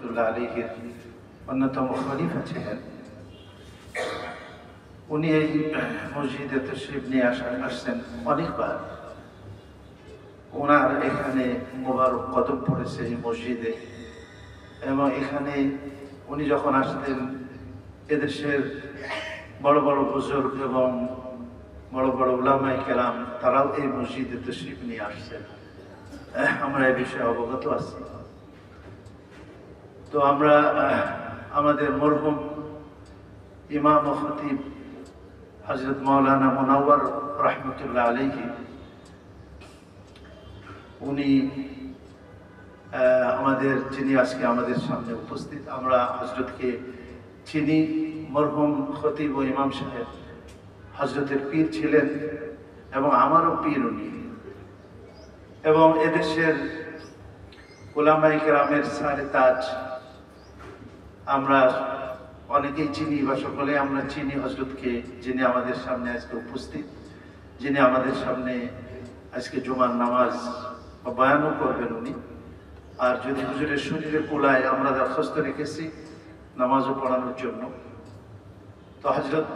রহমতুল্লাহ আলাইহির অন্যতম খলিফা ছিলেন। উনি এই মসজিদে তশরিফ নিয়ে আসছেন অনেকবার। ওনার এখানে মোবারক কদম পড়েছে এই মসজিদে, এবং এখানে উনি যখন আসতেন এদেশের বড় বড় বুজুর্গ এবং বড় বড় উলামায়ে কেরাম তারাও এই মসজিদে তশরিফ নিয়ে আসছেন। আমরা এই বিষয়ে অবগত আছি। তো আমরা আমাদের মরহুম ইমাম ও খতিব হযরত মাওলানা মুনাওয়ার রহমতুল্লাহ আলাইহি, উনি যিনি আজকে আমাদের সামনে উপস্থিত, আমরা হযরতকে চিনি। মরহুম খতিব ও ইমাম সাহেব হযরতের পীর ছিলেন এবং আমারও পীর উনি, এবং এদেশের উলামায়ে কেরামের সারে তাজ আমরা অনেকেই চিনি বা সকলে আমরা চিনি হযরতকে, যিনি আমাদের সামনে আজকে উপস্থিত, যিনি আমাদের সামনে আজকে জুমার নামাজ বা বয়ানও করবেন উনি। আর যদি হুজুরের শরীরে কুলায় আমরা দরখাস্ত রেখেছি নামাজও পড়ানোর জন্য। তো হযরত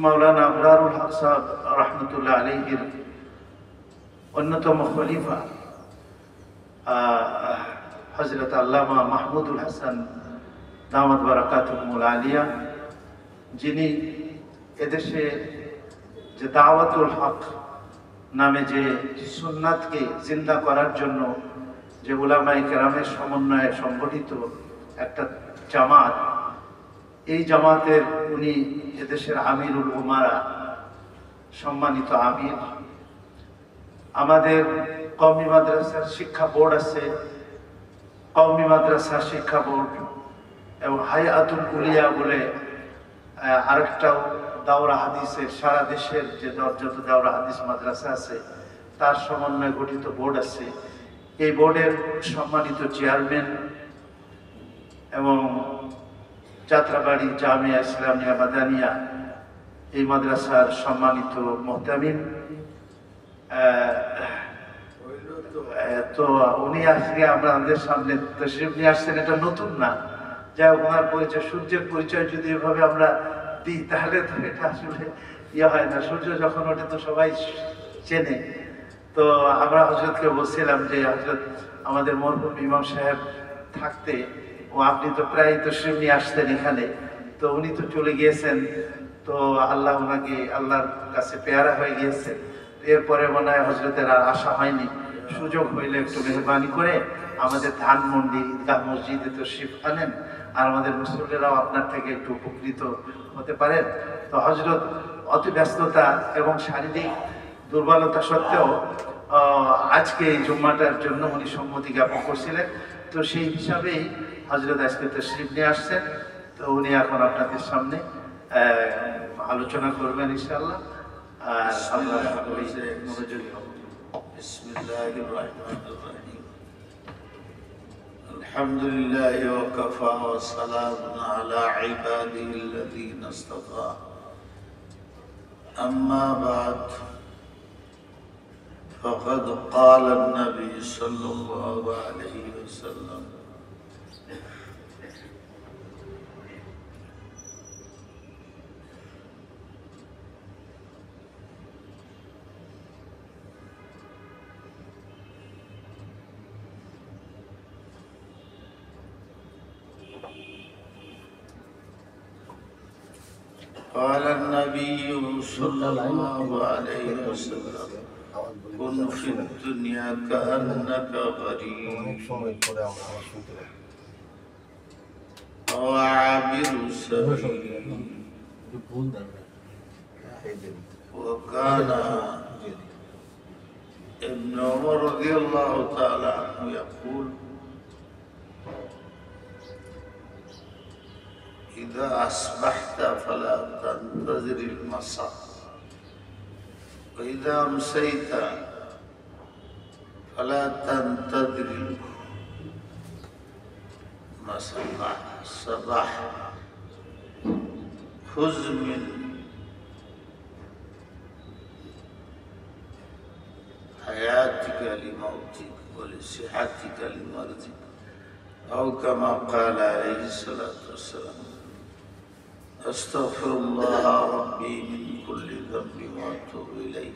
মাওলানা আবরারুল হক সাহেব রহমতুল্লাহ আলাইহির অন্যতম খলিফা হযরত আল্লামা মাহমুদুল হাসান দামাত বারাকাতুহুল আলিয়া, যিনি এদেশে যে দাওয়াতুল হক নামে যে সুন্নাতকে জিন্দা করার জন্য যে উলামায়ে কেরামের সমন্বয়ে সংগঠিত একটা জামাত, এই জামাতের উনি এদেশের আমিরুল উমারা, সম্মানিত আমির। আমাদের কওমি মাদ্রাসার শিক্ষা বোর্ড আছে, কওমি মাদ্রাসা শিক্ষা বোর্ড, এবং হায়াতুল উলিয়া বলে আরেকটাও দাওরা হাদিসের, সারা দেশের যে যত দাওরা হাদিস মাদ্রাসা আছে তার সমন্বয়ে গঠিত বোর্ড আছে। এই বোর্ডের সম্মানিত চেয়ারম্যান এবং যাত্রাবাড়ি জামিয়া ইসলামিয়া মাদানিয়া এই মাদ্রাসার সম্মানিত মুহতামিম, তো উনি আজকে আমাদের সামনে তশরিফ নিয়ে আসছেন। এটা নতুন না, যা ওনার পরিচয়, সূর্যের পরিচয় যদি এভাবে আমরা দিই তাহলে তো এটা আসলে হয় না। সূর্য যখন ওঠে তো সবাই চেনে। তো আমরা হযরতকে বলছিলাম যে হযরত আমাদের মরহুম ইমাম সাহেব থাকতে ও আপনি তো প্রায় তশরিফ নিয়ে আসতেন এখানে, তো উনি তো চলে গিয়েছেন, তো আল্লাহ ওনাকে আল্লাহর কাছে পেয়ারা হয়ে গিয়েছে। এরপরে মনে হয় হযরতের আর আসা হয়নি। সুযোগ হইলে একটু মেহরবানি করে আমাদের ধানমন্ডি ঈদগাহ মসজিদে তশরিফ আনেন, আর আমাদের মুসল্লিরাও আপনার থেকে একটু উপকৃত হতে পারেন। তো হযরত অতি ব্যস্ততা এবং শারীরিক দুর্বলতা সত্ত্বেও আজকে এই জুম্মাটার জন্য উনি সম্মতি জ্ঞাপন করছিলেন। তো সেই হিসাবেই হযরত আজকে তশরিফ নিয়ে আসছেন। তো উনি এখন আপনাদের সামনে আলোচনা করবেন ইনশাআল্লাহ। আর আমরা সকলেই মনোযোগী হব। বিসমিল্লাহির রহমানির রহিম। আলহামদুলিল্লাহি ওয়া কাফা ওয়া সালামুন আলা ইবাদিহিল্লাযীনা ইসতাফা। আম্মা বা'দ, فقد قال النبي صلى الله عليه وسلم: قال النبي صلى الله عليه وسلم: كن في الدنيا كأنك غريب أو عابر سبيل. وكان ابن عمر رضي الله تعالى عنه يقول: إذا أصبحت فلا تنتظر المساء، وإذا أمسيت فلا تنتظر الصباح. خذ من حياتك لموتك ولصحتك لمرضك أو كما قال عليه الصلاة والسلام أستغفر الله ربي من كل ذنب وأتوب إليه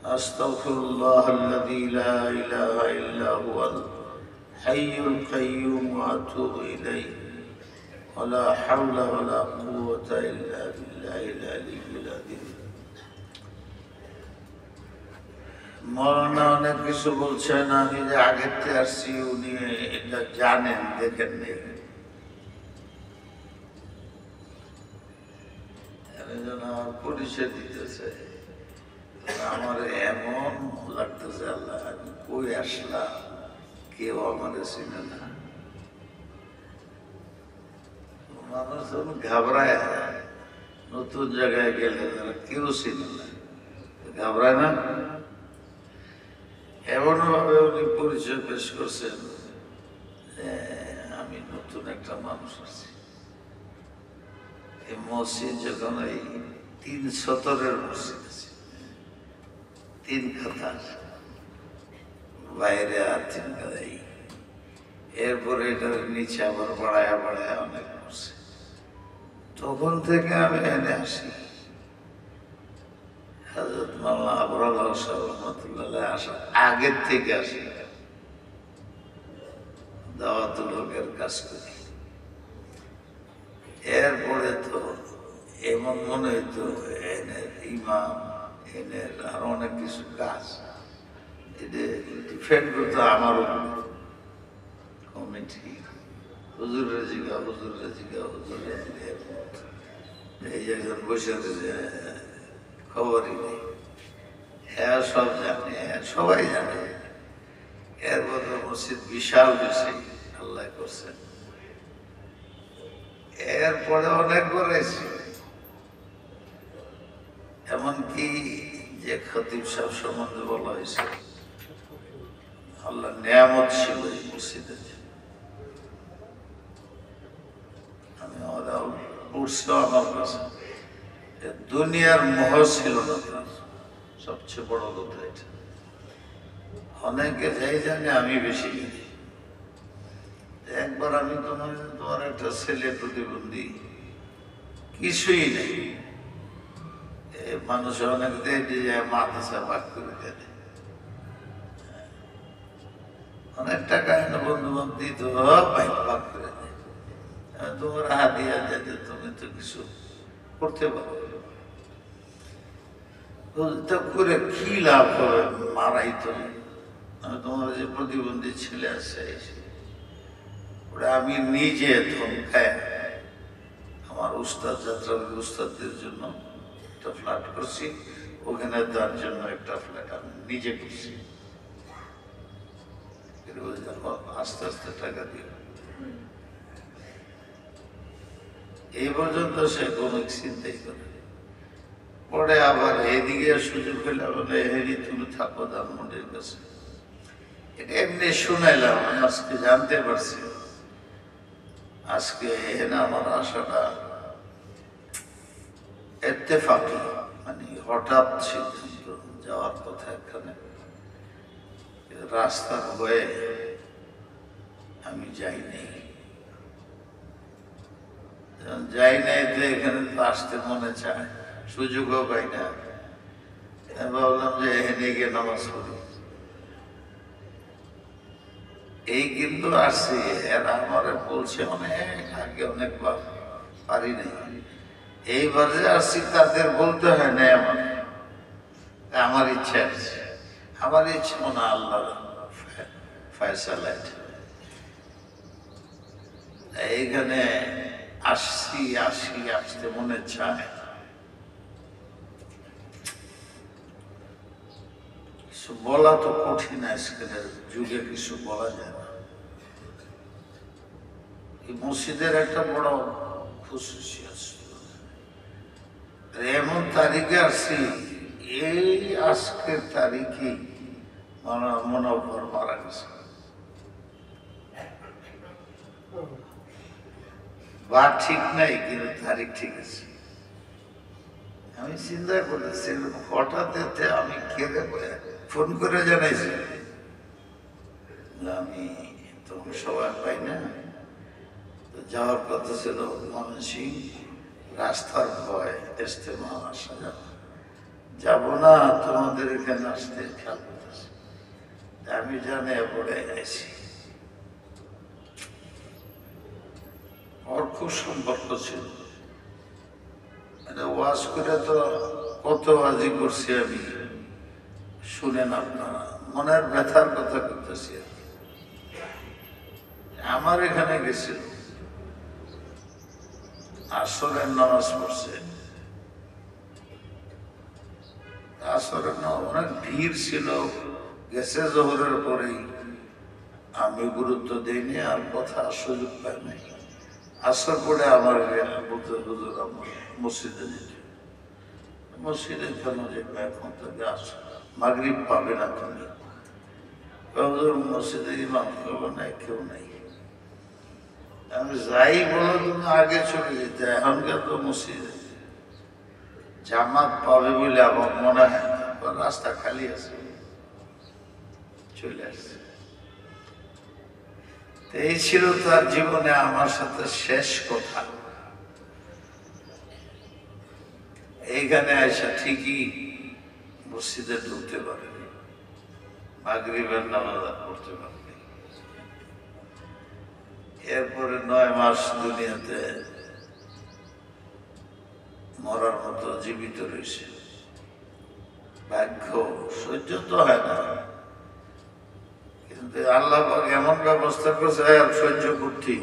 أستغفر الله الذي لا إله إلا هو الحي القيوم وأتوب إليه ولا حول ولا قوة إلا بالله العلي العظيم মৌলানা অনেক কিছু বলছেন, আমি যে আগের থেকে আসছি উনি এটা জানেন, দেখেন নেই। আমার পরিচয় দিতেছে, আমার এমন লাগতেছে আল্লাহ আমি কই আসলাম, কেউ আমার চিনে না। মানুষ যখন ঘাবড়ায় যায়, নতুন জায়গায় গেলে তারা কেউ চিনে না, ঘাবড়ায় না। এমন ভাবে উনি পরিচয় পেশ করছেন যে আমি নতুন একটা মানুষ আছি। এই মসজিদ যখন এই 3 স্তরের মসজিদ আছে, 3 কাতার বাইরে আর 3 কাতার, এরপরে এটার নিচে আবার বাড়ায়া বাড়ায়া অনেক করছে। তখন থেকে আমি এনে আসি। হযরত মাওলানা আবরার সাহেব রহমাতুল্লাহ আসার আগের থেকে আসি, দাওয়াতুল হকের কাজ করি। এরপরে তো এমন মনে হইতো এনের ইমাম, এনের আরো অনেক কিছু কাজ এটা ডিফেন্ড করতো আমার কমিটি। হুজুরের জিগা, হুজুরের জিগা, হুজুরের জিগা, এই একজন বসে আছে খবরই নেই। হ্যাঁ সব জানে, হ্যাঁ সবাই জানে। এর মধ্যে মসজিদ বিশাল বেশি আল্লাহ করছেন। এরপরে অনেক বলেছি, এমনকি যে খতিব সাহেব সম্বন্ধে বলা হয়েছে আল্লাহ নিয়ামত ছিল এই মসজিদের। আমি পড়ছি আমার কাছে দুনিয়ার মোহ ছিল না তার, সবচেয়ে বড় কথা এটা। অনেকে যাই জানে, আমি বেশি জানি। একবার আমি তোমার একটা ছেলে প্রতিবন্ধী, কিছুই নেই, মানুষ অনেক দেয় মাদ্রাসা পাক করে দেয়, অনেক টাকা এনে বন্ধু বান্ধব দিত, পাক করে দেয়। তোমার হাতিয়া যেতে তুমি তো কিছু করতে পারো, করে কি লাভ হবে, মারাই তো। আমি তোমার যে প্রতিবন্ধী ছেলে আছে ওরা আমি নিজে ধমকায় আমার উস্তাদ যাত্রা উস্তাদদের জন্য একটা ফ্ল্যাট করছি, ওখানে তার জন্য একটা ফ্ল্যাট আমি নিজে করছি। আস্তে আস্তে টাকা দিয়ে এই পর্যন্ত সে কোনো চিন্তাই করে। পরে আবার এদিকে সুযোগ পেলে বলে হেরি তুমি থাকো ধানমন্ডির কাছে। এটা এমনি শুনাইলাম, আমি আজকে জানতে পারছি। আজকে এখানে আমার আসাটা ইত্তেফাকি, মানে হঠাৎ সিদ্ধান্ত যাওয়ার কথা। এখানে রাস্তার হয়ে আমি যাই নাই তো এখানে তো আসতে মনে চায়, সুযোগও পাই না। ভাবলাম যে এখানে গিয়ে নামাজ পড়ি। এই কিন্তু আসছি, এরা আমার বলছে অনেক আগে অনেকবার, পারি নাই। এইবার যে আসছি তাদের বলতে হয় না আমার ইচ্ছা আছে, আমার ইচ্ছে মনে আল্লাহ ফয়সালা। এইখানে আসতে মনে চায়। কিছু বলা তো কঠিন, আজকের যুগে কিছু বলা যায় না। এই মসজিদের একটা বড় খুশি আছে, এমন তারিখে আসছি, এই আজকের তারিখে মনোহর মারা গেছে। বা ঠিক নাই, কিন্তু তারিখ ঠিক আছে। আমি চিন্তা করেছি হঠাৎ আমি কেঁদে ফোন করে জানাইছি, আমি তো সময় পাই না। তো যাওয়ার কথা ছিল ময়মনসিংহ, রাস্তার ভয় ইজতেমা আসা যাবো না, তোমাদের এখানে আসতে খেয়াল করতেছি। আমি জানি পড়ে গেছি। ওর খুব সম্পর্ক ছিল, মানে ওয়াজ করে তো কত ওয়াজি করছি আমি, শুনেন আপনারা, মনের ব্যথার কথা করতেছি। আমার এখানে গেছিল, আসরের নামাজ পড়ছে, আসরের অনেক ভিড় ছিল, গেছে জোহরের পরেই। আমি গুরুত্ব দিইনি, আর কথা সুযোগ পাই নাই। আসর পরে আমার বলতে হুজুর আমার মসজিদে যেতে, মসজিদে কেন যেতে, এখন থেকে আসো, মাগরিব পাবে না তুমি। হুজুর মসজিদে ইমাম কেউ নাই, কেউ নাই। আমি যাই বলো তুমি আগে চলে যেতে, এখনকার তো মসজিদে জামাত পাবে বলে আমার মনে হয় না, রাস্তা খালি আছে, চলে আসছে। এই ছিল তার জীবনে আমার সাথে শেষ কথা। এইখানে আইসা ঠিকই মসজিদে ঢুকতে পারেনি, মাগরিবের নামাজ পড়তে পারেনি। এরপরে 9 মাস দুনিয়াতে মরার মতো জীবিত রয়েছে। ভাগ্য সহ্য তো হয় না, কিন্তু আল্লাহ পাক এমন ব্যবস্থা করছে আর সহ্য করতে।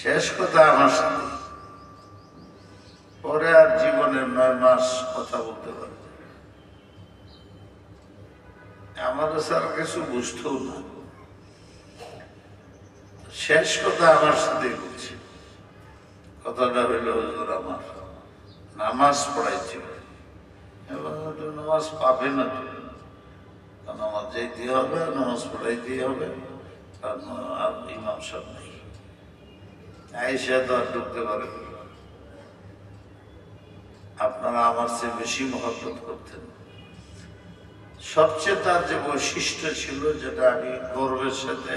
শেষ কথা আমার সাথে, পরে আর জীবনের 9 মাস কথা বলতে পারে, আমাদের স্যার কিছু বুঝতেও না। শেষ কথা আমার সাথে বলছে, কথাটা হইল হুজুর আমার নামাজ পড়াইছিল, এবং নামাজ পাবে না, নামাজ যেতে হবে, নামাজ পড়াইতে হবে, কারণ আর ইমাম সাহেব নেই। আয়েশা তো আর ঢুকতে পারে, আপনারা আমার চেয়ে বেশি মহব্বত করতেন। সবচেয়ে তার যে বৈশিষ্ট্য ছিল, যেটা আমি গর্বের সাথে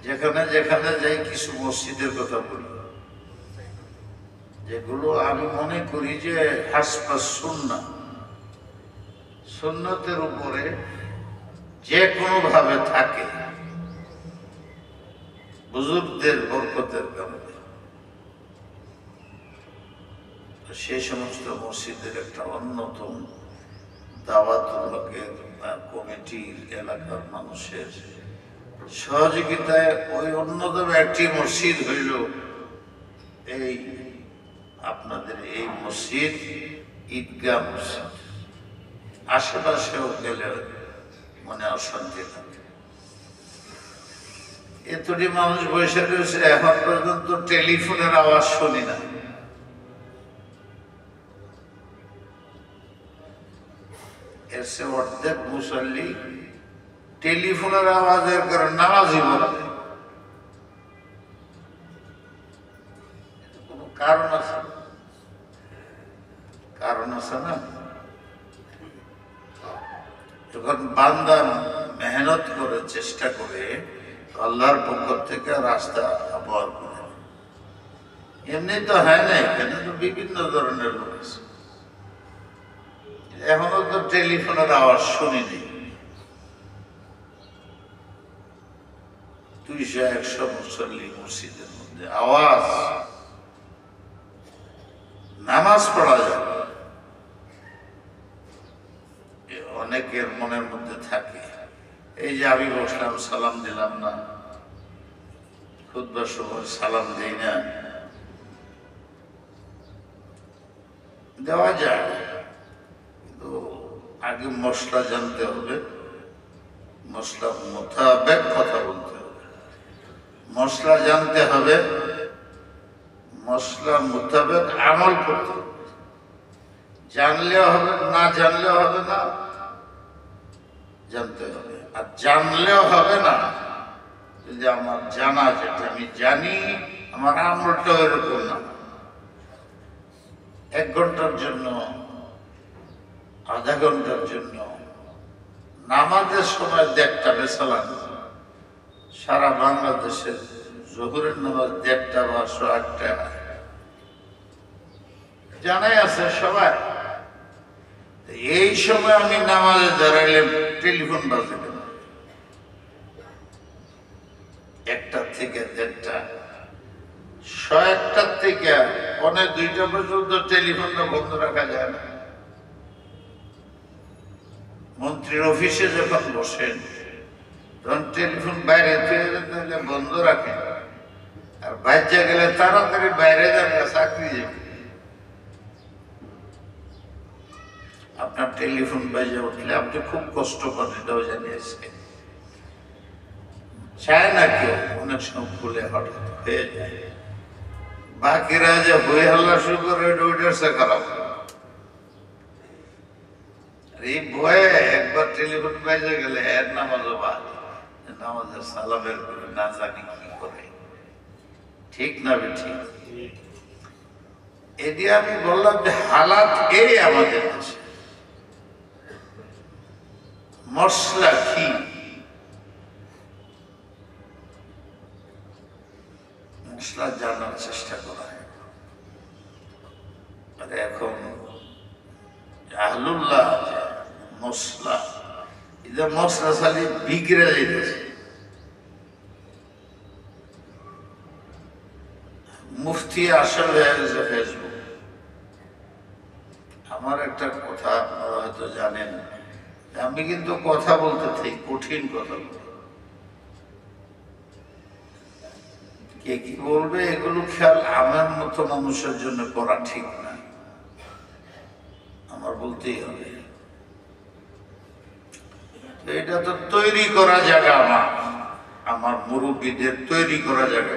যেখানে যেখানে যাই কিছু মসজিদের কথা বলি, যেগুলো আমি মনে করি যে হাসপাস সুন্নাহ, সুন্নতের উপরে যে কোনো ভাবে থাকে, বুজুর্গদের বরকতের কারণে, সেই সমস্ত মসজিদের একটা অন্যতম দাওয়াতুল হকের কমিটির এলাকার মানুষের সহযোগিতায় ওই অন্যতম একটি মসজিদ হইল এই আপনাদের এই মসজিদ, ঈদগাহ মসজিদ। আশেপাশেও গেলে মনে অশান্তি থাকে। এতটি মানুষ বসে রয়েছে, এখন পর্যন্ত টেলিফোনের আওয়াজ শুনি না। এসে অর্ধেক মুসল্লি টেলিফোনের আওয়াজের কারণে নামাজই বলে, কোনো কারণ আছে, কারণ আছে না। যখন বান্দা মেহনত করে, চেষ্টা করে, আল্লাহর পক্ষ থেকে রাস্তা ব্যবহার করে। এমনি তো হয় না, এখানে তো বিভিন্ন ধরনের লোক আছে। এখনো তো টেলিফোনের আওয়াজ শুনিনি। 200-100 মুসল্লি মসজিদের মধ্যে, আওয়াজ, নামাজ পড়া যায়। অনেকের মনের মধ্যে থাকে, এই যে আমি বসলাম, সালাম দিলাম না, খুতবার সময় সালাম দেই না, দেওয়া যায়, কিন্তু আগে মশলা জানতে হবে, মশলা মোতাবেক কথা বলতে হবে, মশলা জানতে হবে, মশলা মোতাবেক আমল করতে হবে। জানলেও হবে, না জানলেও হবে না, জানতে হবে। আর জানলেও হবে না যদি আমার জানা, যেটা আমি জানি, আমার আমলটা এরকম না। 1 ঘন্টার জন্য, আধা ঘন্টার জন্য নামাজের সময় দেখটা বেসালাম সারা বাংলাদেশের জোহরের নামাজ 1:30 বা 8টা জানাই আছে সবাই। এই সময় আমি নামাজে দাঁড়াইলে টেলিফোন বাজে কেন? 1টা থেকে 1:30, 1:30 থেকে 1:45 পর্যন্ত টেলিফোনটা বন্ধ রাখা যায় না। মন্ত্রীর অফিসে যখন বসেন তখন টেলিফোন বাইরে থেকে বন্ধ রাখেন, আর বাইরে গেলে তাড়াতাড়ি বাইরে যাবে, চাকরি যাবে। আপনার টেলিফোন বাজে উঠলে আপনি খুব কষ্ট পান, এটাও জানিয়েছে। চায় না কেউ, অনেক সময় ভুলে হঠাৎ হয়ে যায়। বাকিরা যে বই হাল্লা শুরু করে ওইটার সে খারাপ। এই ভয়ে একবার টেলিফোন বাজে গেলে এর নামাজও বাদ, নামাজের সালামের করে না জানি কি করে। ঠিক না ঠিক? এটি আমি বললাম যে হালাত এই আমাদের দেশে। মশলা কি? মশলা জানার চেষ্টা করা হয়। আর এখন আহলুল্লাহ মশলা, এটা মশলা খালি বিগড়ে যাইতেছে। মুফতি আসল হয়ে গেছে ফেসবুক। আমার একটা কথা আপনারা হয়তো জানেন, আমি কিন্তু কথা বলতে থাকি, কঠিন কথা বলি। কে কি বলবে এগুলো খেয়াল আমার মতো মানুষের জন্য করা ঠিক না, আমার বলতেই হবে। এটা তো তৈরি করা জায়গা, আমার মুরব্বীদের তৈরি করা জায়গা।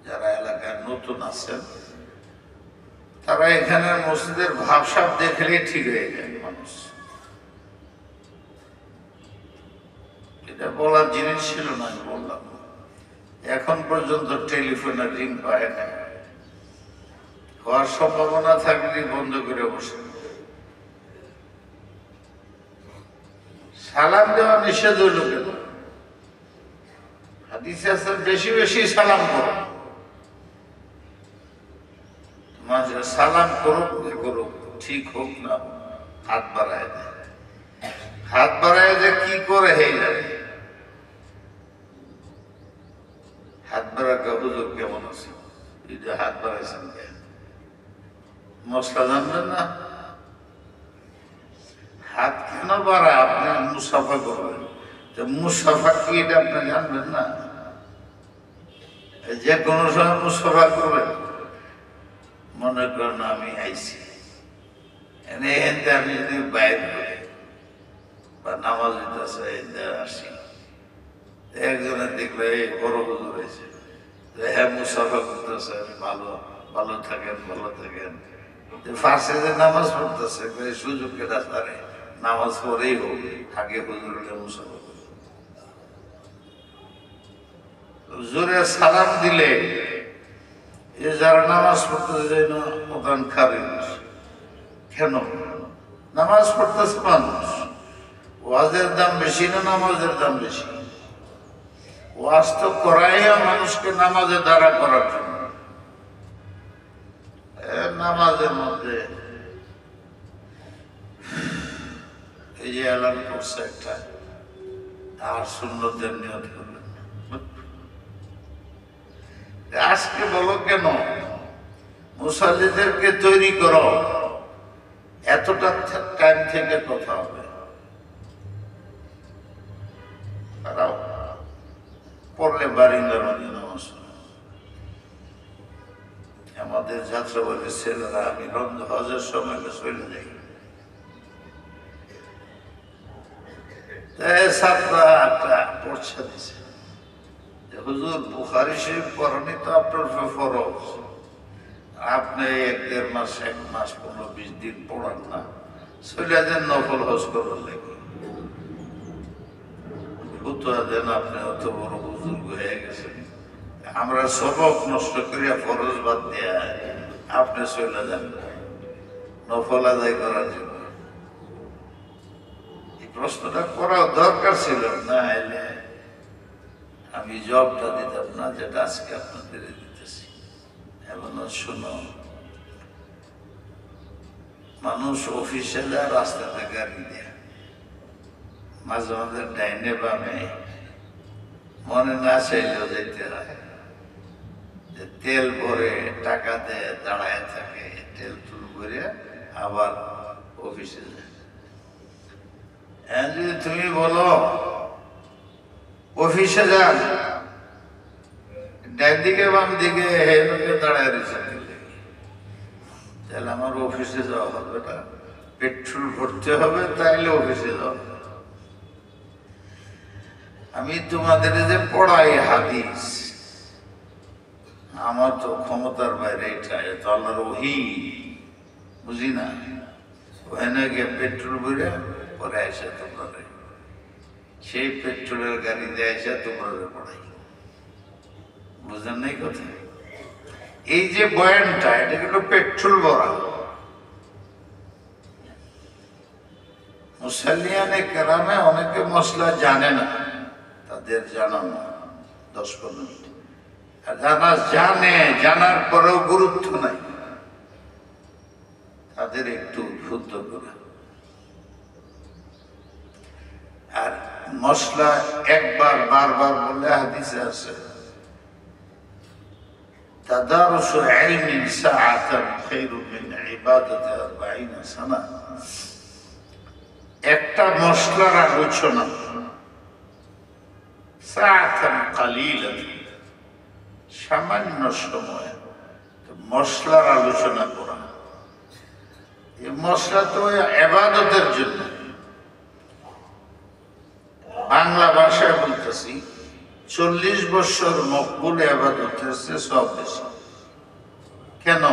যারা এলাকায় নতুন আছেন তারা এখানে মসজিদের ভাবসাব দেখলেই ঠিক হয়ে যায় মানুষ। এটা বলার জিনিস ছিল না, আমি বললাম। এখন পর্যন্ত টেলিফোনের রিং পায় না, হওয়ার সম্ভাবনা থাকলে বন্ধ করে বসে। সালাম দেওয়া নিষেধ হইল কেন? হাদিসে আছে বেশি বেশি সালাম করো। মাঝে সালাম করুক করুক, ঠিক হোক না, হাত বাড়ায় দেয়। হাত বাড়ায় যে কি করে হয়ে যাবে? হাত বাড়াকে হুজুর কেমন আছে, এই যে হাত বাড়াইছেন কেন? মশলা জানবেন না? হাত কেন বাড়ায়? আপনি মুসাফা করবেন, মুসাফা কি এটা আপনি জানবেন না? যে কোনো সময় মুসাফা করবেন, মনে করেন আমি আইছি, আমি যদি বাইর করি বা নামাজ দিতে আসি, একজনের দেখলে এই বড় হুজুর হয়েছে, হ্যাঁ মুসাফা করতেছে, আমি ভালো ভালো থাকেন ভালো থাকেন। ফার্সে যে নামাজ পড়তেছে সুযোগ কেটা তারে নামাজ পড়েই হোক, আগে হুজুরকে মুসাফা করে। জোরে সালাম দিলে এ যারা নামাজ পড়তে যায় না ওখান খারিজ কেন? নামাজ পড়তেছে মানুষ, ওয়াজের দাম বেশি না নামাজের দাম বেশি? ওয়াজ তো করাইয়া মানুষকে নামাজে দাঁড়া করার জন্য। নামাজের মধ্যে এই যে এলান করছে একটা, আর সুন্নতের নিয়ত করলেন। আজকে বলো কেন মুসাল্লিদেরকে তৈরি করো, এতটা টাইম থেকে কথা হবে। তারাও পড়লে বারিন্দার মধ্যে নামাজ। আমাদের যাত্রাবাড়ির ছেলেরা, আমি হজের সময় চলে যাই, ছাত্রা একটা পড়ছে দিছে, হুজুর বুখারী শরীফ পড়ানি তো আপনার ফরজ, আপনি 1-1.5 মাস 1 মাস 15-20 দিন পড়ান না, চলে যান নফল হজ করার লাগে। ফুতুয়া দেন, আপনি অত বড় বুজুর্গ হয়ে গেছেন, আমরা সবক নষ্ট করিয়া ফরজ বাদ দিয়া আপনি চলে যান নফল আদায় করার জন্য। প্রশ্নটা করা দরকার ছিল, না এলে আমি জবটা দিতাম না, যেটা আজকে আপনাদের দিতেছি। এখন শোনো, মানুষ অফিসে যায়, রাস্তাতে গাড়ি দেয়, মাঝে মাঝে ডাইনে বামে মনে না চাইলেও যেতে হয়। যে তেল ভরে টাকা দেয়, দাঁড়ায় থাকে, তেল তুল ভরে আবার অফিসে যায়। যদি তুমি বলো অফিসে যান, ডান দিকে বাম দিকে দাঁড়ায় রয়েছে, তাহলে আমার অফিসে যাওয়া হবে না, পেট্রোল ভরতে হবে, তাইলে অফিসে যাওয়া। আমি তোমাদের যে পড়াই হাদিস, আমার তো ক্ষমতার বাইরে, এটা তো আল্লাহর ওহী, বুঝি না। ওখানে গিয়ে পেট্রোল ভরে পরে আসে তোমরা, সেই পেট্রোলের গাড়ি দিয়ে আসে তোমরা পড়াই। বুঝেন নাই কথা? এই যে বয়ানটা, এটা কিন্তু পেট্রোল ভরা। মুসাল্লিয়ানে কেরামে অনেকে মশলা জানে না, তাদের জানানো 10-15 মিনিট, আর যারা জানে, জানার পরেও গুরুত্ব নাই, তাদের একটু উদ্বুদ্ধ করা। আর মশলা একবার বারবার বলে হাদিসে আছে, তাদারুসু ইলমিন সাআতান খায়রুম মিন ইবাদাতি 40 সানা। একটা মশলার আলোচনা সাআতান কালিলান, সামান্য সময় মশলার আলোচনা করা। এই মশলা তো ইবাদতের জন্য, বাংলা ভাষায় বলতেছি 40 বছর মকবুল ইবাদতের চেয়ে সব বেশি। কেন?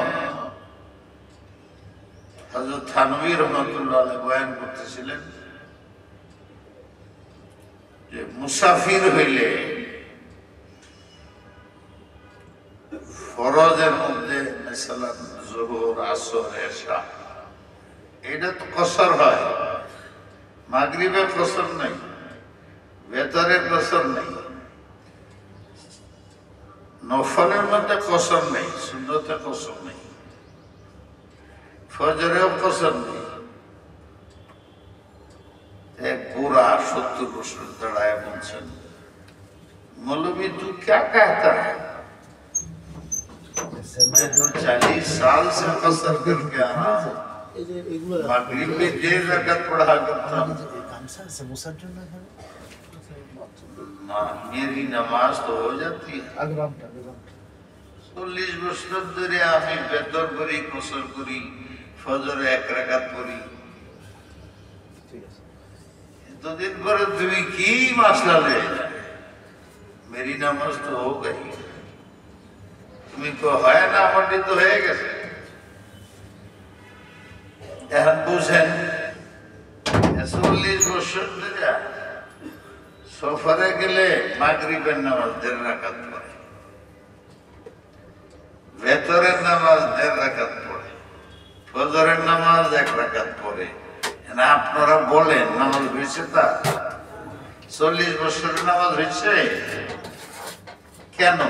হযরত থানভী রাহমাতুল্লাহ আলাইহি বয়ান করতেছিলেন যে মুসাফির হইলে ফরজের মধ্যে মেসালাত যোহর, আসর, এশা, এটা তো কসর হয়, মাগরিবের কসর নাই, ভেতরের কসর নেই, নফলের মধ্যে কসর নেই, সুন্নতে কসর নেই, ফজরেও কসর নেই। এক বুড়া 70 বছর দাঁড়ায় বলছেন, মৌলভী তু ক্যা कहता है? मैं तो 40 साल से कसर करके आ रहा हूँ, मगरिब में 1.5 रकात पढ़ा करता हूँ। मेरी नमाज तो हो जाती है। 40 বছর ধরে আমি বেতর করি, কসর করি, ফজরে 1 রাকাত পড়ি। এতদিন পরে তুমি কি মাসলা লে? মেরি নামাজ তো হো গই। তুমি তো হয় না, আমারটি তো হয়ে গেছে। এখন বুঝেন, 40 বছর ধরে সফরে গেলে মাগরিবের নামাজ 1.5 রাকাত পড়ে, ভেতরের নামাজ 1.5 রাকাত পড়ে, ফজরের নামাজ 1 রাকাত পড়ে। আপনারা বলেন নামাজ হয়েছে? তা 40 বছরের নামাজ হয়েছে কেন?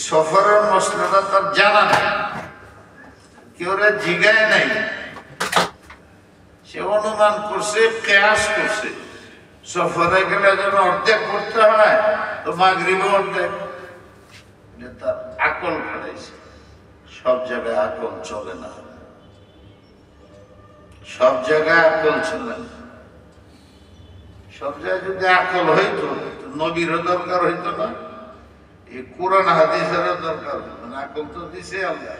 সফরের মশলাটা তার জানা নাই, কেউ জিগায় নাই, সে অনুমান করছে, কেয়াস করছে। সফরে গেলে যেন অর্ধেক করতে হয়, তো মাগরিবে অর্ধেক, তার আকল ফেলাইছে। সব জায়গায় আকল চলে না, সব জায়গায় আকল চলে না। সব জায়গায় যদি আকল হইতো, নবীরও দরকার হইতো না, এই কোরআন হাদিসেরও দরকার হইতো না। আকল তো দিছে আল্লাহ।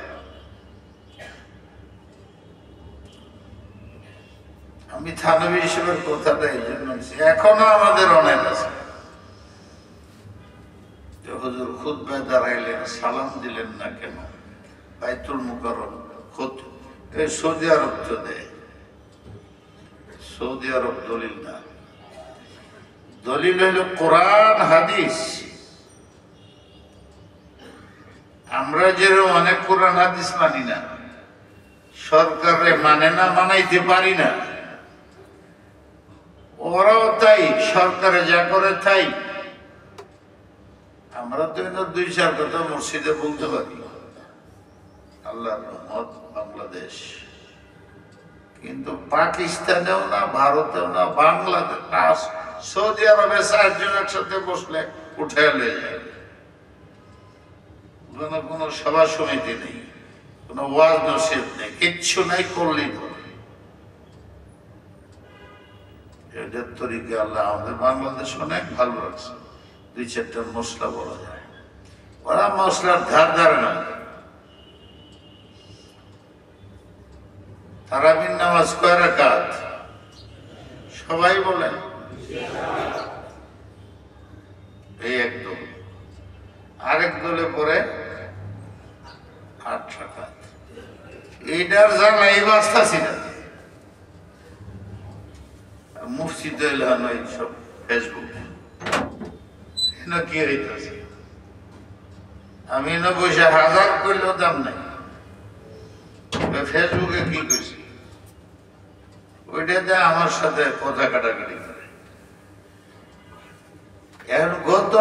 আমি থানভী হিসেবের কথাটা এই জন্য, এখনো আমাদের অনেক আছে যে হুজুর খুতবায় দাঁড়াইলেন, সালাম দিলেন না কেন? বাইতুল মুকাররম সৌদি আরব তো দেয়, সৌদি আরব দলিল না, দলিল হইল কোরআন হাদিস। আমরা যেরকম অনেক কোরআন হাদিস মানি না, সরকারে মানে না, মানাইতে পারি না, ওরাও তাই, সরকারে যা করে তাই। আমরা তো দুই চার কথা মসজিদে বলতে পারি, আল্লাহর রহমত বাংলাদেশ। কিন্তু পাকিস্তানেও না, ভারতেও না, বাংলাদেশ না, সৌদি আরবে 4 জন একসাথে বসলে উঠে নিয়ে যায়। কোনো সভা সমিতি নেই, কোনো ওয়াজ নসিহত নেই, কিচ্ছু নাই, করলেই ধরে। এদের তরিকে আল্লাহ আমাদের বাংলাদেশ অনেক ভালো রাখছে। 2-4টা মশলা বলা যায়, ওরা মশলার ধার ধারে না। তারাবির নামাজ কয় রাকাত সবাই বলেন? এই একদম। আরেক দলে পরে 8 রাকাত। এইটার জানা এই বাস্তাছি না। মুফতি তো এলাম সব ফেসবুক কি হইতেছে। আমি না বসে 1000 করলেও দাম নাই। ফেসবুকে কি করছি ওইটাতে আমার সাথে কথা কাটাকাটি করে। এখন গত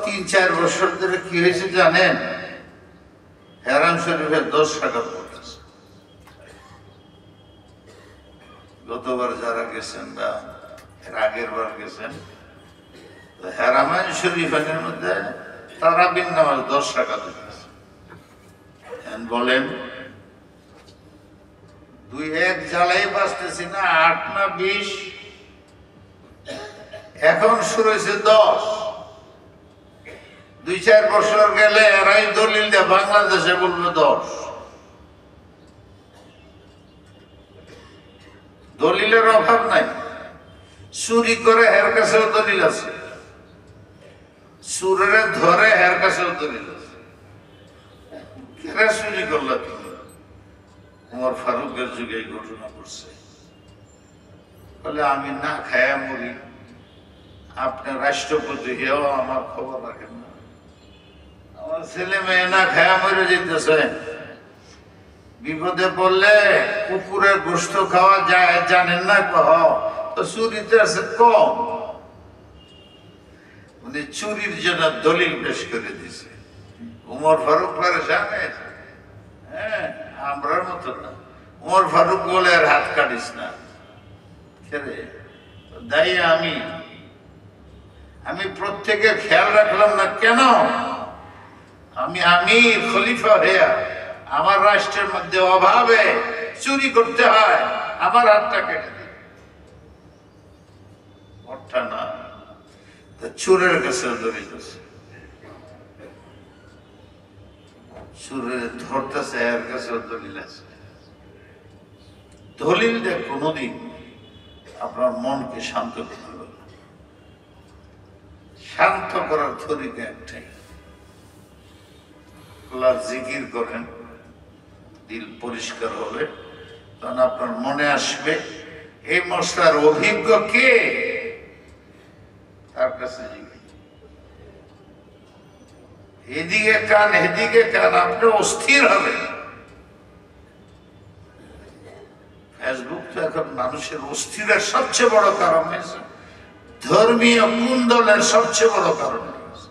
3-4 বছর ধরে কি হয়েছে জানেন? হেরাম শরীফের 10 টাকা পড়তেছে। গতবার যারা গেছেন বা এর আগের বার গেছেন, হেরামাইন শরীফের মধ্যে তারাবির নামাজ 10 টাকা দিতেছে। বলেন 2-1 জ্বালাই বাঁচতেছি না, 8 না 20। এখন শুরু হয়েছে 10। 2-4 বছর গেলে এরাই দলিল দেয়, বাংলাদেশে বলবে 10। দলিলের অভাব নাই। চুরি করে হের কাছেও দলিল আছে, চুরের ধরে হের কাছেও দলিল আছে। কেরা চুরি করল? উমর ফারুকের যুগে এই ঘটনা করছে। বলে আমি না খায়া মরি, আপনার রাষ্ট্রপতি হেও আমার খবর রাখেন না। আমার ছেলে মেয়ে না খায়া মরে যেতেছে। বিপদে পড়লে কুকুরের গোশত খাওয়া যায় জানেন না? কহ তো চুরিতে আছে কম। উনি চুরির জন্য দলিল পেশ করে দিছে। উমর ফারুক জানে, হ্যাঁ আমরার মতো না। উমর ফারুক বলে আর হাত কাটিস না। দায়ী আমি প্রত্যেকের খেয়াল রাখলাম না কেন? আমি খলিফা হইয়া আমার রাষ্ট্রের মধ্যে অভাবে চুরি করতে হয়, আমার হাতটা কেটে দিই। না চোরের কাছে দলিল আছে, চোরের ধরতেছে এর কাছে দলিল আছে। দলিল দিয়ে কোনোদিন আপনার মনকে শান্ত করতে পারবে না। শান্ত করার তরিকা একটাই, আল্লাহর জিকির করেন, দিল পরিষ্কার হবে, তখন আপনার মনে আসবে এই মশলার অভিজ্ঞ কে, তার কাছে এদিকে কান এদিকে কান, আপনি অস্থির হবে। ফেসবুক তো এখন মানুষের অস্থিরের সবচেয়ে বড় কারণ হয়েছে, ধর্মীয় কুন্দলের সবচেয়ে বড় কারণ হয়েছে।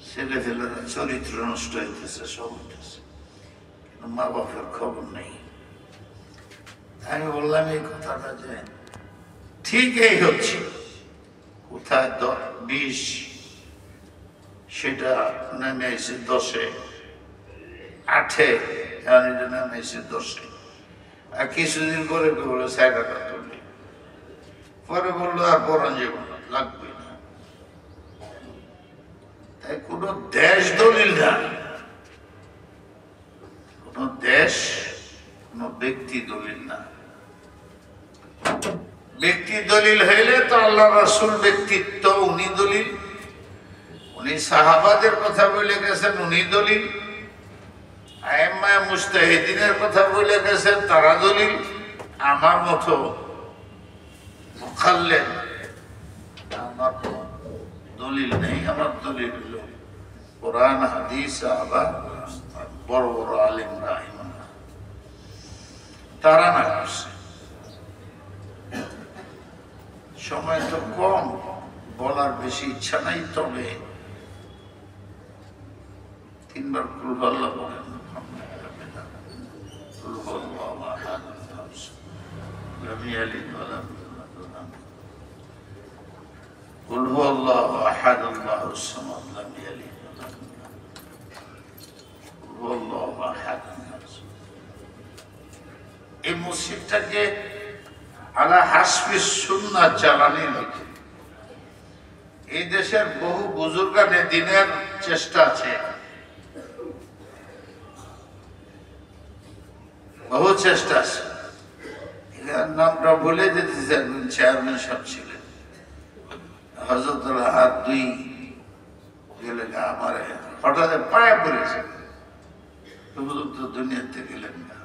ছেলে ফেলেরা চরিত্র নষ্ট হইতেছে, সব হইতেছে, কিন্তু মা বাপের খবর নেই। আমি বললাম এই কথাটা যে ঠিক এই হচ্ছে, কোথায় 20 সেটা নেমে এসে 10-এ, 8-এ নেমে এসে 10-এ। আর কিছুদিন পরে বললো 4 টাকা তুললি, পরে বললো আর পরান যাবো না, লাগবে না। তাই কোন দেশ দলিল না, কোন দেশ, কোন ব্যক্তি দলিল না। ব্যক্তি দলিল হইলে তো আল্লাহ রাসূল ব্যক্তিত্ব, উনি দলিল। উনি সাহাবাদের কথা বলে গেছেন, উনি দলিল। আইম্মায়ে মুজতাহিদিনের কথা বলে গেছেন, তারা দলিল। আমার মতো মুখাল্লেদ, আমার দলিল নেই। আমার দলিল হলো কোরআন, হাদিস, সাহাবা, বড় বড় আলিমরা, তারা না করছে। সময় তো কম, বলার বেশি ইচ্ছা নাই, তবে 3 বার কুল আল্লাহ বলেন। قل هو الله أحد الله الصمد لم يلد ولم يولد قل هو الله أحد। এই মসজিদটাকে আলা হাসবি সুন্নাহ চালানোর লিখে এই দেশের বহু বুজুর্গানে দিনের চেষ্টা আছে, বহু চেষ্টা আছে। এর নামটা ভুলে যেতে চেয়ারম্যান সাহেব ছিলেন, হযরত হাত 2 গেলে আমার হঠাৎ পায়ে পড়েছে, হুজুর তো দুনিয়াতে গেলেন না।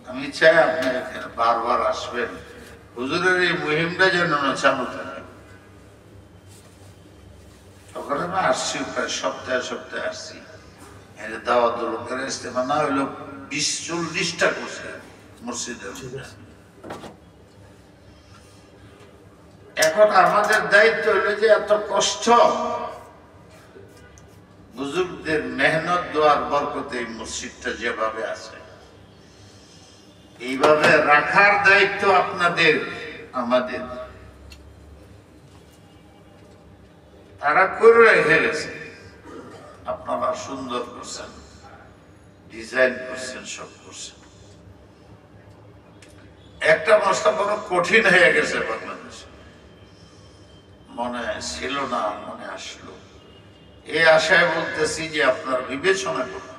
আমি চাই আপনি এখানে বারবার আসবেন, হুজুরের এই মুহিমটা যেন চালু থাকে। তখন আমি আসছি, প্রায় সপ্তাহে সপ্তাহে আসছি। এর দাওয়াত লোকের ইস্তেমা না হইলো 20-40টা করছে মসজিদের। এখন আমাদের দায়িত্ব হলো যে এত কষ্ট, বুজুর্গদের মেহনত দোয়ার বরকতে এই মসজিদটা যেভাবে আছে এইভাবে রাখার দায়িত্ব আপনাদের, আমাদের। তারা করে রেখে গেছে, আপনারা সুন্দর করছেন, ডিজাইন করছেন, সব করছেন। একটা মশলা বড় কঠিন হয়ে গেছে বাংলাদেশে, মনে ছিল না, মনে আসলো। এই আশায় বলতেছি যে আপনার বিবেচনা করুন,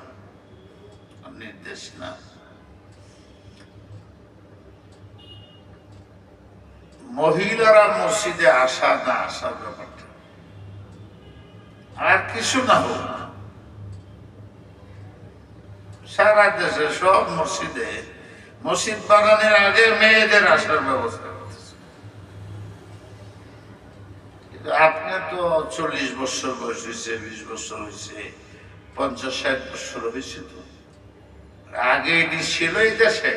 নির্দেশ না। মহিলারা মসজিদে আসা না আসার ব্যাপারটা আর কিছু না হোক, সারা দেশে সব মসজিদে মসজিদ বানানোর আগে মেয়েদের আসার ব্যবস্থা করতেছে। কিন্তু আপনি তো 40 বছর বয়স হয়েছে, 20 বছর হয়েছে, 50-60 বছর হয়েছে, তো আগে এটি ছিল এই দেশে?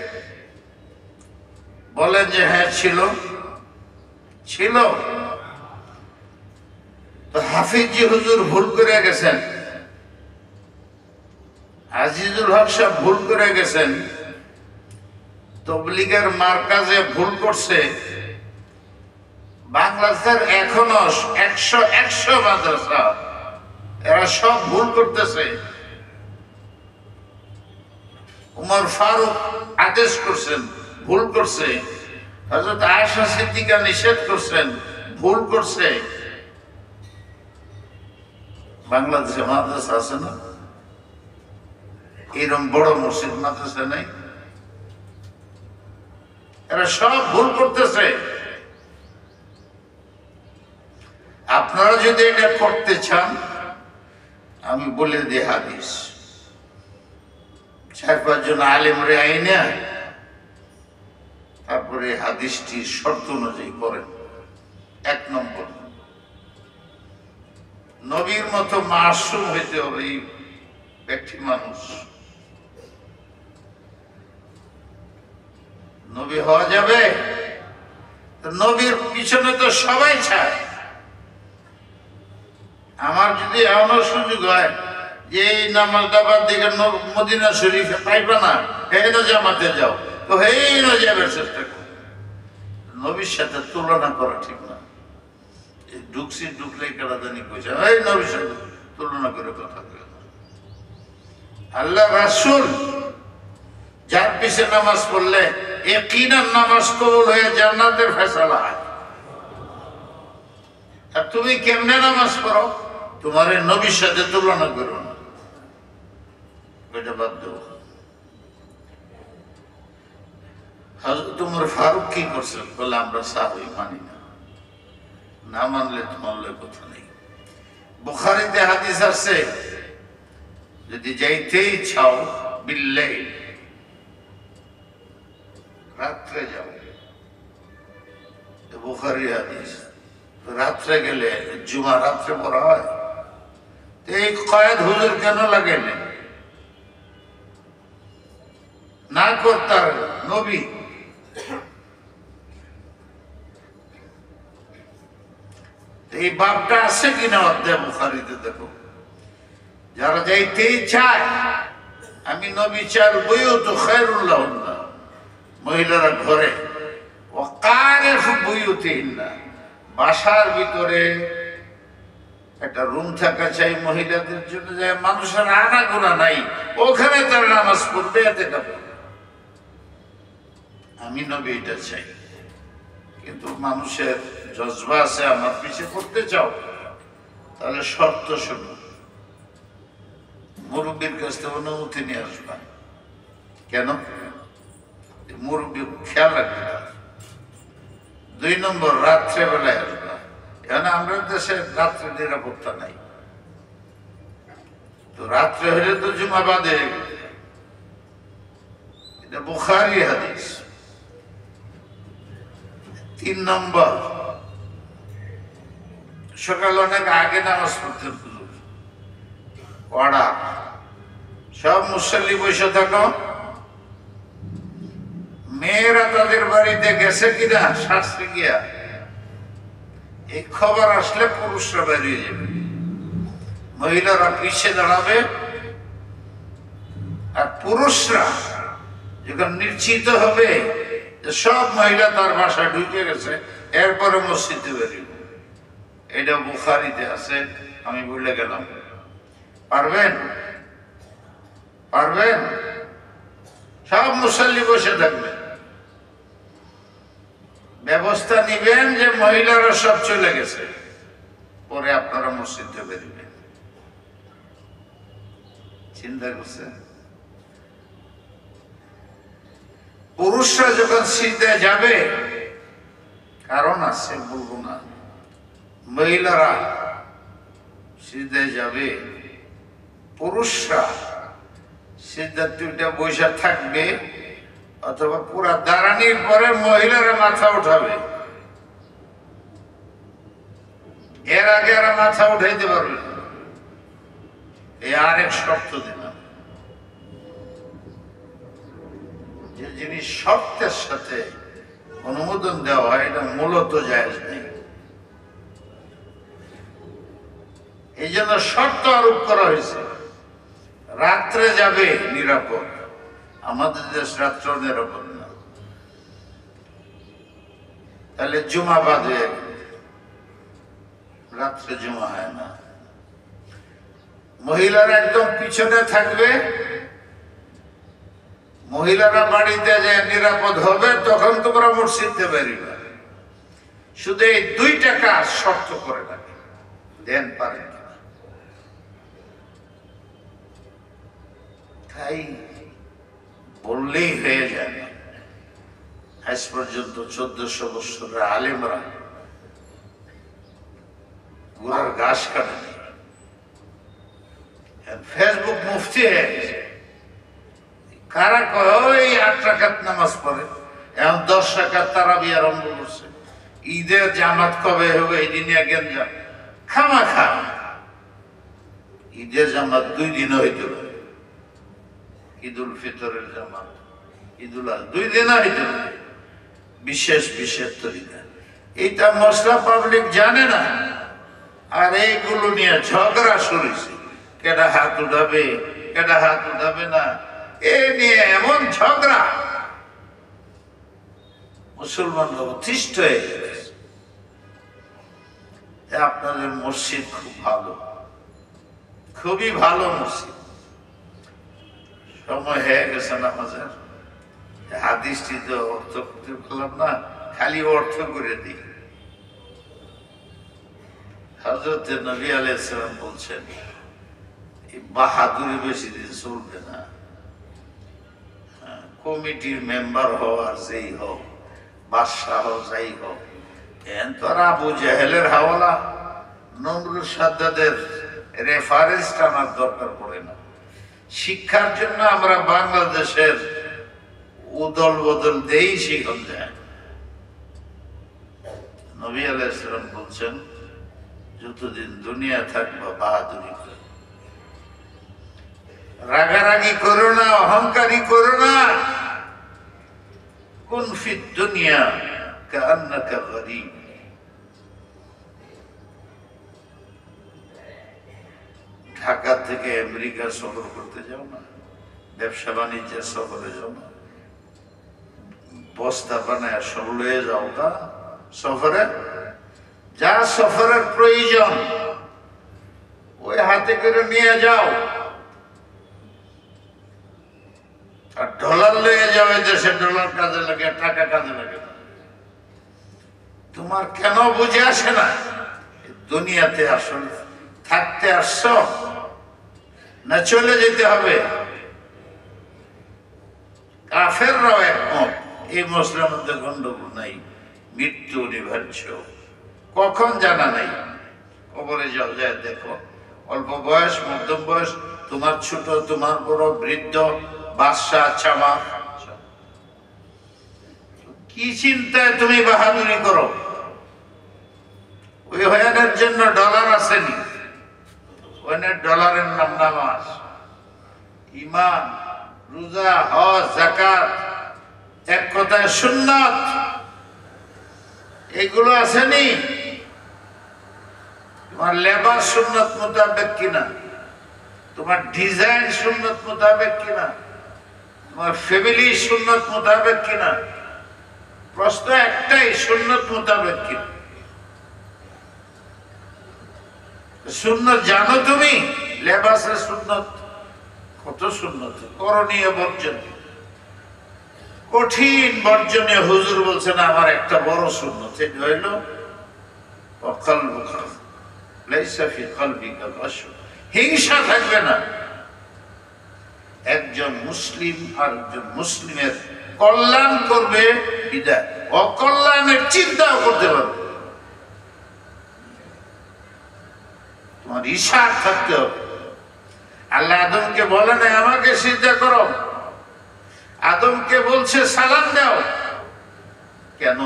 বলেন যে হ্যাঁ ছিল, ছিল। তো হাফিজি হুজুর ভুল করে গেছেন, আজিজুল হক সাহেব ভুল করে গেছেন, তবলিগের মার্কাজে ভুল করছে। বাংলাদেশের এখনো 100 মাদ্রাসা, এরা সব ভুল করতেছে। উমর ফারুক আদেশ করছেন, ভুল করছে। হযরত আয়েশা সিদ্দিকা নিষেধ করছেন, ভুল করছে। বাংলাদেশে মাদ্রাসা আছে না? এরকম বড় মসজিদ মাদ্রাসা নাই? এরা সব ভুল করতেছে। আপনারা যদি এটা করতে চান, আমি বলে দিই হাদিস, 4-5 জন আলেমরে আইনা তারপরে হাদিসটি শর্ত অনুযায়ী করেন। 1 নম্বর, নবীর মতো মাসুম হইতে হবে এই ব্যক্তি মানুষ। নবী হওয়া যাবে? নবীর পিছনে তো সবাই চায়। আমার যদি এমন সুযোগ হয় যে এই নামাজটা বাদ দিকে মদিনা শরীফে পাইবে না, এই না জামাতে যাও, তো এই না যাবার চেষ্টা করো। নবীর সাথে তুলনা করা ঠিক না। ঢুকছি, ঢুকলেই কারাদানি কইছে, এই নবীর সাথে তুলনা করে কথা কই। আল্লাহ রাসূল যার পিছে নামাজ পড়লে ইয়াকিনান নামাজ কবুল হয়ে জান্নাতের ফয়সালা হয়। আর তুমি কেমনে নামাজ পড়ো? তোমার নবীর সাথে তুলনা করো না, এটা বাদ দেবো। হযরত উমর ফারুক কি করছেন? বলে আমরা সাহাবী মানি না, না মানলে তোমার কথা নেই। বুখারীতে হাদিস আছে, যদি যাইতেই চাও বিল্লাইল, রাত্রে যাও। বুখারী হাদিস, রাত্রে গেলে জুমা রাত্রে পড়া হয়। এই কয়েদ হুজুর কেন লাগাইলেন? না করতার নবী এই বাপটা আছে কিনা অধ্যায় বুখারীতে দেখো, যারা যাইতেই চায় আমি নবী চার বুয়ুত খায়রুল লাহুন্না, মহিলারা ঘরে, ওয়াকারিফ বুয়ুতিহিন্না, বাসার ভিতরে একটা রুম থাকা চাই মহিলাদের জন্য, যে মানুষের আনাগোনা নাই, ওখানে তারা নামাজ পড়বে, এতে আমি নবী এটা চাই। কিন্তু মানুষের জজবা আছে, আমার পিছিয়ে পড়তে চাও, তাহলে শর্ত শুনো, মুরব্বীর কাছ থেকে অনুমতি নিয়ে আসবা। কেন? মুরব্বী খেয়াল রাখবে। 2 নম্বর, রাত্রে বেলায় আসবা। এখন আমরা দেশে রাত্রে নিরাপত্তা নাই, তো রাত্রে হলে তো জুমা বাদে, এটা বুখারী হাদিস। 3 নম্বর, সকাল অনেক আগে নামাজ পড়তেন হুজুর, অর্ডার, সব মুসল্লি বসে থাকো, মেয়েরা তাদের বাড়িতে গেছে কিনা শাস্ত্রে গিয়া এই খবর আসলে পুরুষরা বেরিয়ে যাবে, মহিলারা পিছিয়ে দাঁড়াবে, আর পুরুষরা যখন নিশ্চিত হবে যে সব মহিলা তার বাসায় ঢুকে গেছে, এরপরে মসজিদে বেরিয়ে। এটা বুখারীতে আছে, আমি ভুলে গেলাম। পারবেন? পারবেন? সব মুসল্লি বসে থাকবেন, ব্যবস্থা নিবেন যে মহিলারা সব চলে গেছে, পরে আপনারা মসজিদে বেরিবেন। চিন্তা করছেন? পুরুষরা যখন সিজদায় যাবে, কারণ আছে বলবো না, মহিলারা সিজদায় যাবে, পুরুষরা সিজদার 2টা বৈশা থাকবে, অথবা পুরা দাঁড়ানির পরে মহিলারা মাথা উঠাবে, এর আগে এরা মাথা উঠাইতে পারবে না। এই আরেক শর্ত দিলাম, যে জিনিস শর্তের সাথে অনুমোদন দেওয়া হয়, এটা মূলত জায়েজ নেই। এই জন্য শর্ত আরোপ করা হয়েছে, রাত্রে যাবে নিরাপদ। আমাদের দেশ রাত্র নিরাপদ না, তাহলে জুমা বাদে, রাত্রে জুমা হয় না। মহিলারা একদম পিছনে থাকবে, মহিলারা বাড়িতে যে নিরাপদ হবে তখন তোমরা মসজিদে বেরিবে। শুধু এই 2টা কাজ শর্ত করে রাখে, দেন পারেন কিনা। তাই বললেই হয়ে যায় না। আজ পর্যন্ত 1400 বছরের আলেমরা গুড়ার ঘাস কাটেনি। ফেসবুক মুফতি হয়ে গেছে, কারা কয় ওই 8 রাকাত নামাজ পড়ে, এখন 10 রাকাত তারাবি আরম্ভ করছে, ঈদের জামাত কবে হবে এই দিনে জ্ঞান যান খামাখা। ঈদের জামাত 2 দিন হইতে পারে, ঈদুল ফিতরের জামাত, ঈদুল আজহা 2 দিন হইতে পারে, বিশেষ বিশেষ তরিকা। এইটা মশলা পাবলিক জানে না, আর এইগুলো নিয়ে ঝগড়া শুরু হয়েছে, কেডা হাত উঠাবে, কেডা হাত উঠাবে না, এ নিয়ে এমন ঝগড়া, মুসলমানরা অতিষ্ঠ হয়ে গেছে। আপনাদের মসজিদ খুব ভালো, খুবই ভালো মসজিদ। সময় হয়ে গেছে নামাজের, হাদিসটি তো অর্থ করতে পারলাম না, খালি অর্থ করে দিই। হযরত নবী আলাইহিস সালাম বলছেন, এই বাহাদুরি বেশি দিন চলবে না। কমিটির মেম্বার হও আর যেই হোক, বাদশাহ হও যাই হোক, এন তো আর আবু জাহেলের হাওলা, নমরুদ সাদ্দাদের রেফারেন্স টানার দরকার পড়ে না। শিক্ষার জন্য আমরা বাংলাদেশের উদল বদল দেই শিখন যায়। নবী আলাইহিস সালাম বলছেন, যতদিন দুনিয়া থাকবা বাহাদুরি করো, রাগারাগি করো না, অহংকারী করো না। কুন ফিদ দুনিয়া কাআন্নাকা গরীব, ঢাকা থেকে আমেরিকা সফর করতে যাও না, ব্যবসা বাণিজ্যের সফরে যাও না, বস্তা বানায় সব লয়ে যাও তা সফরে, যা সফরের প্রয়োজন ওই হাতে করে নিয়ে যাও। আর ডলার লয়ে যাও, এই দেশে ডলার কাজে লাগে, টাকা কাজে লাগে না। তোমার কেন বুঝে আসে না দুনিয়াতে আসলে থাকতে আসছ না চলে যেতে হবে? কাফেররাও একমত এই মসলার মধ্যে গন্ডগোল নাই, মৃত্যু অনিবার্য, কখন জানা নাই। কবরে যাও, যায় দেখো, অল্প বয়স, মধ্যম বয়স, তোমার ছোট, তোমার বড়, বৃদ্ধ, বাদশা, চামাক, কি চিন্তায় তুমি বাহাদুরি করো? ওই হয়ানের জন্য ডলার আসেনি, ওখানে ডলারের নাম নামাজ, ঈমান, রোজা, হজ, যাকাত, এক কথায় সুন্নাত, এগুলো আসেনি। তোমার লেবাস সুন্নত মোতাবেক কিনা, তোমার ডিজাইন সুন্নত মোতাবেক কিনা, তোমার ফ্যামিলি সুন্নত মোতাবেক কিনা, প্রশ্ন একটাই, সুন্নত মোতাবেক কিনা। সুন্নত জানো তুমি? লেবাসের সুন্নত কত সুন্নত, করণীয় বর্জন, কঠিন বর্জনীয়। হুজুর বলছেন আমার একটা বড় সুন্নত, এটা হইল হিংসা থাকবে না। একজন মুসলিম আর একজন মুসলিমের কল্যাণ করবে বিদায়, অকল্যাণের চিন্তাও করতে পারবে। তোমার ইশার থাকতে হবে। আল্লাহ আদমকে বলে না আমাকে সিজদা করো, আদমকে বলছে সালাম দাও। কেন?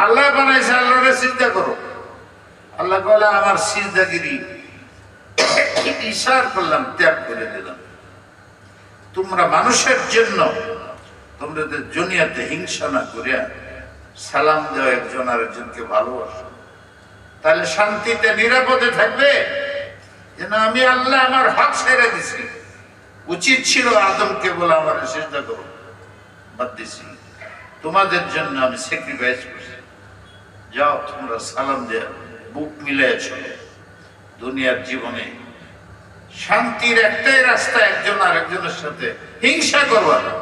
আল্লাহ বানাইছে আল্লাহরে সিজদা করো। আল্লাহ বলে আমার সিজদাগিরি ইশার করলাম, ত্যাগ করে দিলাম। তোমরা মানুষের জন্য তোমরা দুনিয়াতে হিংসা না করিয়া সালাম দেওয়া, একজন আরেকজনকে ভালোবাসো, তাহলে শান্তিতে নিরাপদে থাকবে। যেন আমি আল্লাহ আমার হক ছেড়ে দিছি, উচিত ছিল আদমকে বলে আমার সিজদা করো, বাদ দিছি। তোমাদের জন্য আমি স্যাক্রিফাইস করছি, যাও তোমরা সালাম দেয়া, বুক মিলাইছ। দুনিয়ার জীবনে শান্তির একটাই রাস্তা, একজন আরেকজনের সাথে হিংসা করবা না।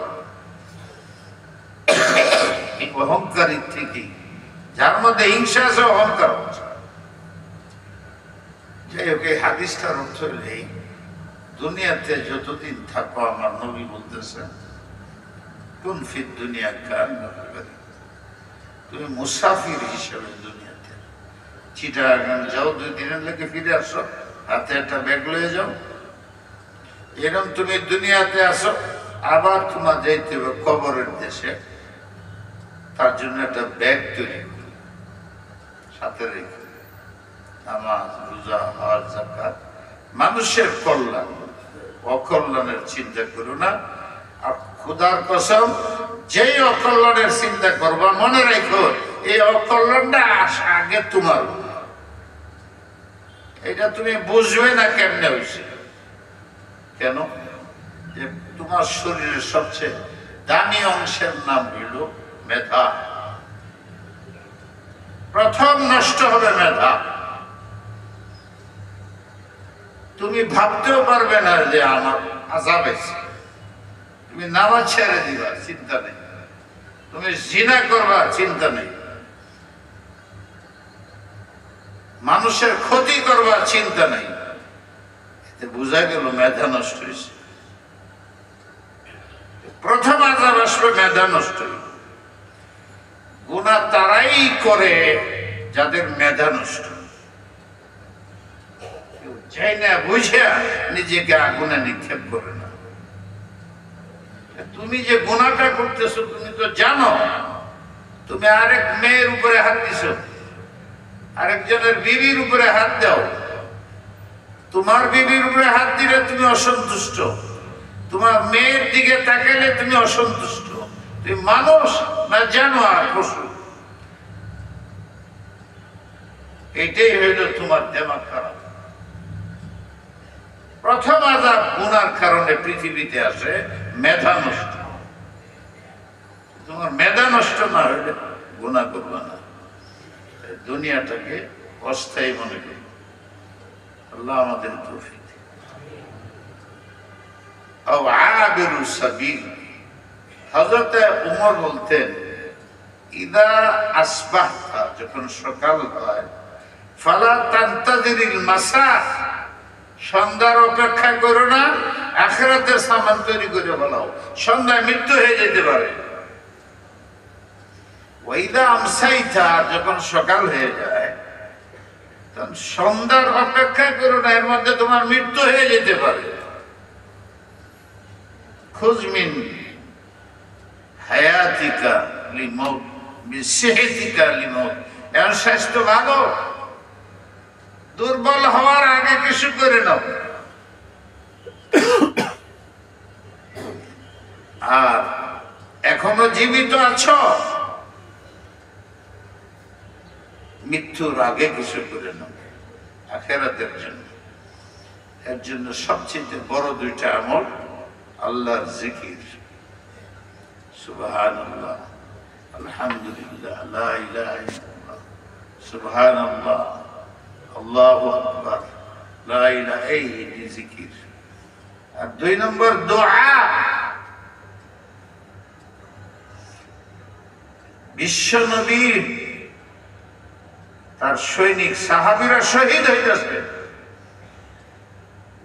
অহংকারী থেকে, যার মধ্যে হিংসা আছে অহংকার হচ্ছে। যাই হোক, এই হাদিসটার অর্থ হলেই দুনিয়াতে যতদিন থাকবো, আমার নবী বলতেছেন কোন ফির দুনিয়া কার, তুমি মুসাফির হিসেবে দুনিয়াতে। চিটাগাং যাও, 2 দিনের লেগে ফিরে আসো, হাতে একটা ব্যাগ লয়ে যাও। এরকম তুমি দুনিয়াতে আসো, আবার তোমার যাইতে হবে কবরের দেশে, তার জন্য একটা ব্যাগ তৈরি করো, সাথে রেখে নামাজ, রোজা, হজ, যাকাত, মানুষের কল্যাণ, অকল্যাণের চিন্তা করো না। আর খোদার কসম, যেই অকল্যাণের চিন্তা করবা, মনে রাখো এই অকল্যাণটা আগে তোমার। এটা তুমি বুঝবে না কেমনে হয়েছে। কেন? যে তোমার শরীরের সবচেয়ে দামি অংশের নাম হইল মেধা। প্রথম নষ্ট হবে মেধা। তুমি ভাবতেও পারবে না যে আমার আযাব আছে। তুমি নামাজ ছেড়ে দিবা, চিন্তা নেই। তুমি জিনা করবা, চিন্তা নেই। মানুষের ক্ষতি করবা, চিন্তা নেই। এতে বোঝা গেল মেধা নষ্ট হয়েছে। প্রথম আযাব আসবে মেধা নষ্ট। গুনাহ তারাই করে যাদের মেধা নষ্ট, যাই না বুঝে নিজেকে আগুনে নিক্ষেপ করে না। তুমি যে গুনাহটা করতেছো, তুমি তো জানো। তুমি আরেক মেয়ের উপরে হাত দিছো, আরেকজনের বিবির উপরে হাত দাও। তোমার বিবির উপরে হাত দিলে তুমি অসন্তুষ্ট, তোমার মেয়ের দিকে তাকালে তুমি অসন্তুষ্ট। তুমি মানুষ না জানোয়ার, পশু? এটাই হইল তোমার দেমাগ খারাপ। প্রথম আযাব গুনার কারণে পৃথিবীতে আসে মেধা নষ্ট। তোমার মেধা নষ্ট না হলে গুনাহ করবে না, দুনিয়াটাকে অস্থায়ী মনে করবে। আল্লাহ আমাদের তৌফিক দিন। আও আবিরুস সাবিল, হযরত উমর বলতেন ইদা আসবাহতা, যখন সকাল হয়, ফালা তান্তাজিরিল মাসা, সন্ধ্যার অপেক্ষা করো না, আখিরাতের সামান তৈরি করে ফেলাও, সন্ধ্যায় মৃত্যু হয়ে যেতে পারে। ওয়াইদা আমসাইতা, যখন সকাল হয়ে যায়, তখন সন্ধ্যার অপেক্ষা করো না, এর মধ্যে তোমার মৃত্যু হয়ে যেতে পারে। খুজমিন হায়াতিকা লিমাউত বিসিহতিকা লিমাউত, এর স্বাস্থ্য ভালো, দুর্বল হওয়ার আগে কিছু করে নাও। আর এখনো জীবিত আছো, মৃত্যুর আগে কিছু করে নাও আখিরাতের জন্য। এর জন্য সবচেয়ে বড় দুইটা আমল আল্লাহর জিকির, সুবহানাল্লাহ, আলহামদুলিল্লাহ, লা ইলাহা ইল্লাল্লাহ, সুবহানাল্লাহ, আল্লাহু আকবার, লা ইলাহা, এই জিকির। আর 2 নম্বর দোয়া। বিশ্ব নবী তার সৈনিক সাহাবীরা শহীদ হইতেছে,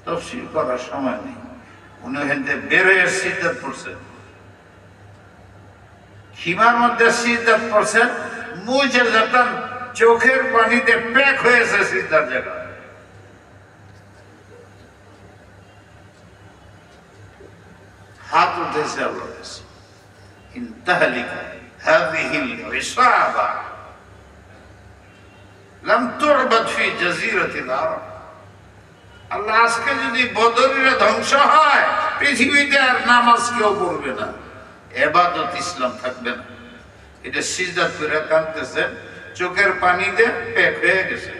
তাফসীর করার সময় নেই, উনি হেনতে বের হয়ে সিজদাত পড়ছেন, খিমার মধ্যে সিজদাত পড়ছেন, মুজিজাতান চোখের পানিতে প্যাক হয়েছে সিজদার জায়গায়। হাত উঠেছে আল্লাহর কাছে, ইনতাহলিকা হাযিহিল ইসাবা লাম তু'বাদ ফি জাযীরাতিল আরব। আল্লাহ আজকে যদি বদরিরা ধ্বংস হয়, পৃথিবীতে আর নামাজ কেউ পড়বে না, ইবাদত ইসলাম থাকবে না। এটা সিজদাত করে কাঁদতেছেন, চোখের পানি দিয়ে প্যাক হয়ে গেছে,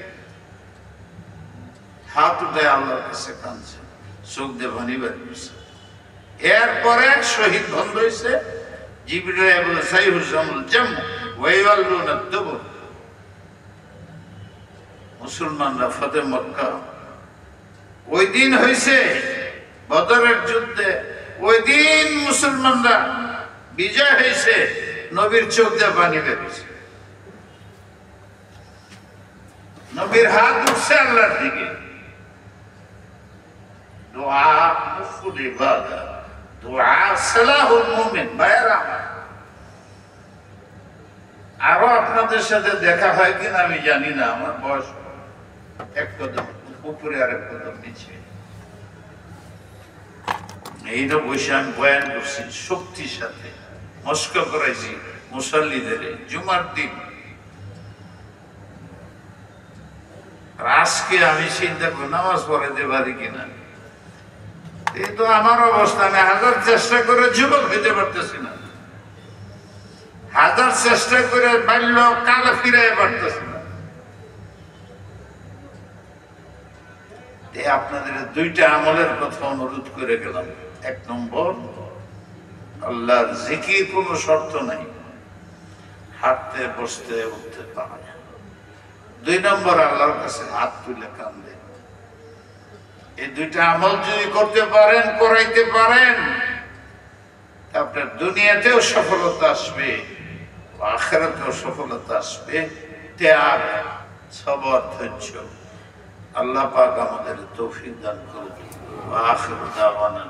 হাত উঠে আল্লাহর কাছে কাঁদছে, চোখ দিয়ে পানি বের করছে। এরপরে শহীদ বন্ধ হয়েছে, জিবরিল বলে সাইহুজামুল জাম ওয়া ইয়ালুনা দুবুর। মুসলমানরা ফতে মক্কা ওই দিন হয়েছে, বদরের যুদ্ধে ওই দিন মুসলমানরা বিজয় হয়েছে, নবীর চোখ দিয়ে পানি বেরিয়েছে, নবীর হাত উঠছে আল্লাহর দিকে। দোয়া মুফুল ইবাদা, দোয়া সালাহুল মুমিন। ভাইরা, আরো আপনাদের সাথে দেখা হয় কিনা আমি জানি না, আমার বয়স এক কদম উপরে আর এক কদম নিচে। এইটা বসে আমি বয়ান করছি শক্তির সাথে, মস্ক করাইছি মুসল্লিদের জুমার দিন। আজকে আমি চিন্তা করি নামাজ পড়াইতে পারি কিনা। এই তো আমার অবস্থা, আমি হাজার চেষ্টা করে যুবক হইতে পারতেছি না, হাজার চেষ্টা করে বাল্য কালে ফিরাই পারতেছি না। আপনাদের 2টা আমলের কথা অনুরোধ করে গেলাম। 1 নম্বর, আল্লাহর জিকির কোনো শর্ত নাই, হাঁটতে বসতে উঠতে পারে। 2 নম্বর, আল্লাহর কাছে হাত তুলে কান্দে। এই 2টা আমল যদি করতে পারেন, করাইতে পারেন, আপনার দুনিয়াতেও সফলতা আসবে, আখিরাতেও সফলতা আসবে। ত্যাগ, সবর, ধৈর্য। আল্লাহ পাক আমাদের তৌফিক দান করুন। ওয়া আখিরু দাওয়ানা